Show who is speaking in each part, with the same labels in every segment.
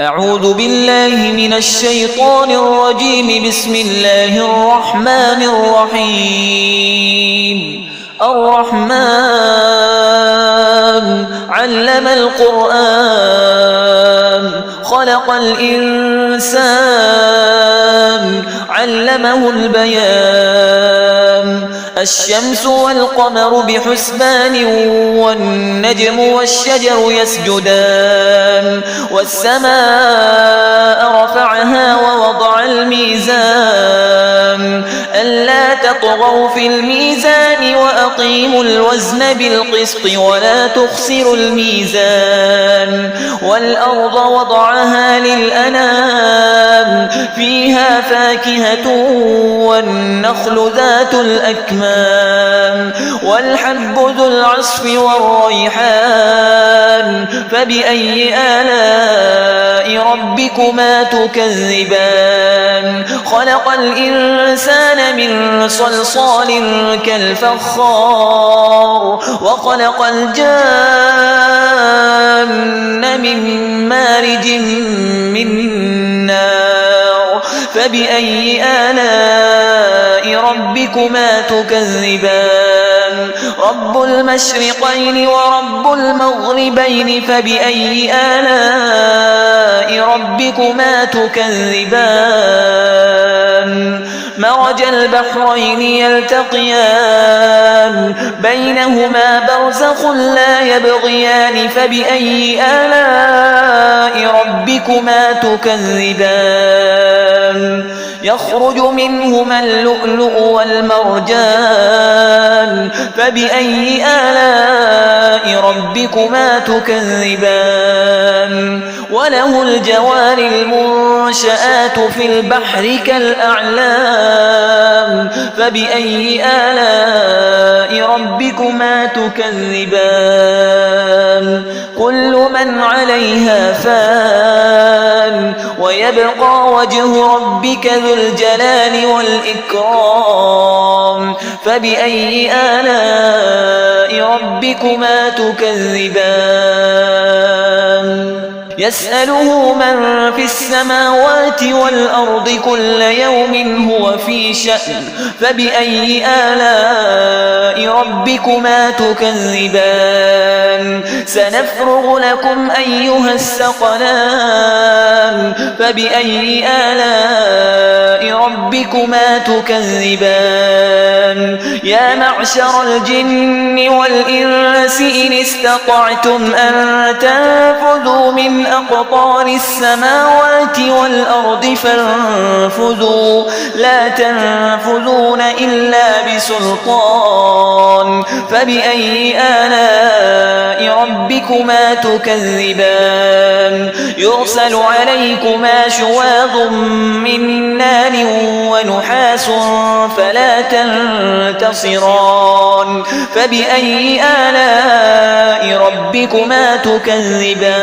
Speaker 1: أعوذ بالله من الشيطان الرجيم. بسم الله الرحمن الرحيم. الرحمن علم القرآن خلق الإنسان علمه البيان. الشمس والقمر بحسبان والنجم والشجر يسجدان. والسماء رفعها ووضع الميزان ألا تطغوا في الميزان وأقيموا الوزن بالقسط ولا تخسروا الميزان. والأرض وضعها للأنام فيها فاكهة والنخل ذات الأكمام والحب ذو العصف والريحان. فبأي آلاء ربكما تكذبان؟ خلق الإنسان من صلصال كالفخار وخلق الجان من مارج من نار. فبأي آلاء ربكما تكذبان؟ رب المشرقين ورب المغربين. فبأي آلاء ربكما تكذبان؟ مرج البحرين يلتقيان بينهما برزخ لا يبغيان. فبأي آلاء ربكما تكذبان؟ يخرج منهما اللؤلؤ والمرجان. فبأي آلاء ربكما تكذبان؟ وله الجوار المنشآت في البحر كالأعلام. فبأي آلاء ربكما تكذبان؟ كل من عليها فان ويبقى وجه ربك ذو الجلال والإكرام. فبأي آلاء ربكما تكذبان؟ يسأله من في السماوات والأرض كل يوم هو في شأن. فبأي آلاء ربكما تكذبان؟ سنفرغ لكم أيها الثقلان. فبأي آلاء ربكما تكذبان؟ يا معشر الجن والإنس إن استطعتم أن تنفذوا من أقطار السماوات والأرض فانفذوا لا تنفذون إلا بسلطان. فبأي آلاء ربكما تكذبان؟ يرسل عليكما شواظ من نار ونحاس فلا تنتصران. فبأي آلاء ربكما تكذبان؟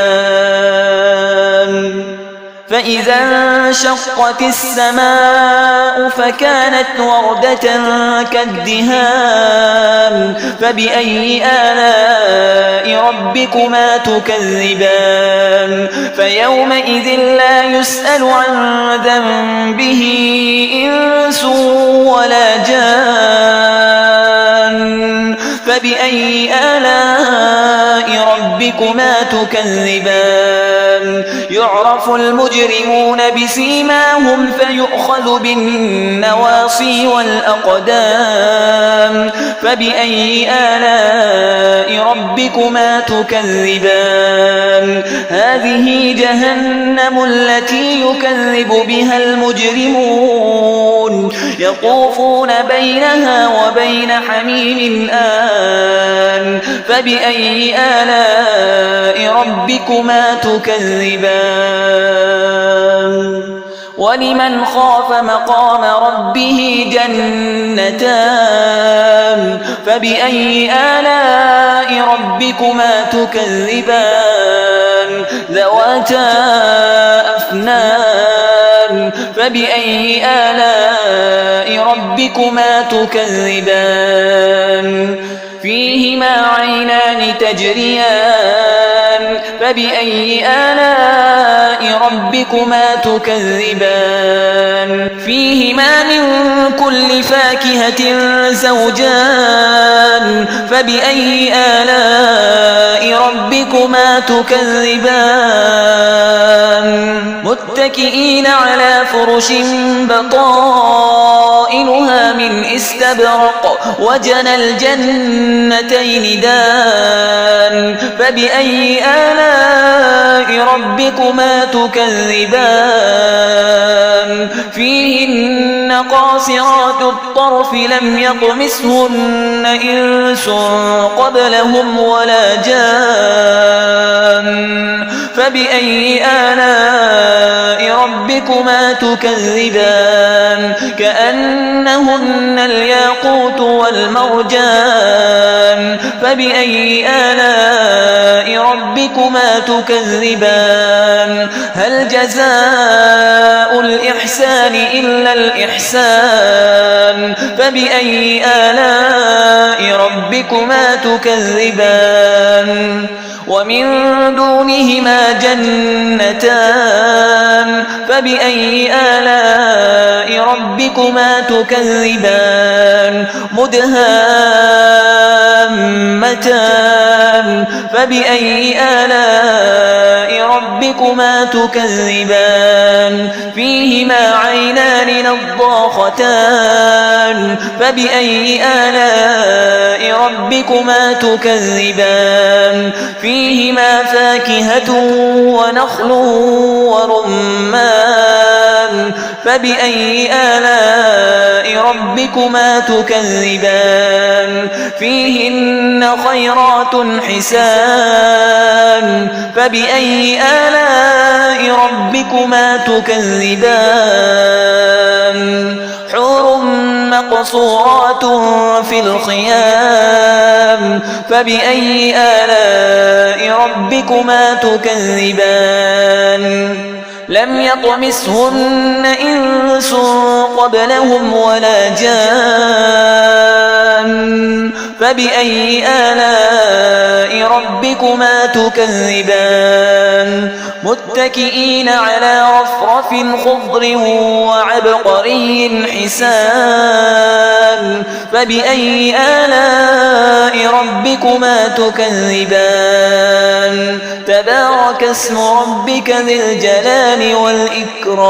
Speaker 1: فإذا انشقت السماء فكانت وردة كالدهان. فبأي آلاء ربكما تكذبان؟ فيومئذ لا يسأل عن ذنبه إنس ولا جان. فبأي آلاء ربكما تكذبان؟ يعرف المجرمون بسيماهم فيؤخذ بالنواصي والأقدام. فبأي آلاء ربكما تكذبان؟ هذه جهنم التي يكذب بها المجرمون يطوفون بينها وبين حميم آن. فبأي آلاء ربكما تكذبان؟ ولمن خاف مقام ربه جنتان. فبأي آلاء ربكما تكذبان؟ ذواتا أفنان. فبأي آلاء ربكما تكذبان؟ فيهما عينان تجريان. فبأي آلاء ربكما تكذبان فيهما من كل فاكهة زوجان فبأي آلاء ربكما تكذبان متكئين على فرش بطائنها من استبرق وجنى الجنتين دان فبأي آلاء ربكما تكذبان فيهن قاصرات الطرف لم يطمثهن إنس قبلهم ولا جان فبأي آلاء ربكما تكذبان كأنهن الياقوت والمرجان فبأي آلاء ربكما تكذبان هل جزاء الإحسان إلا الإحسان فبأي آلاء ربكما تكذبان ومن دونهما جنتان فبأي آلاء ربكما تكذبان مدهامتان فبأي آلاء ربكما تكذبان فيهما عينان نضاختان فبأي آلاء ربكما تكذبان فيهما فاكهة ونخل ورمان فبأي آلاء ربكما تكذبان فيهن خيرات حسان فبأي آلاء ربكما تكذبان حور مقصورات في الخيام فبأي آلاء ربكما تكذبان لم يطمثهن إنس قبلهم ولا جان فبأي آلاء ربكما تكذبان متكئين على رفرف خضر وعبقري حسان فبأي آلاء ربكما تكذبان تبارك اسم ربك ذي الجلال والإكرام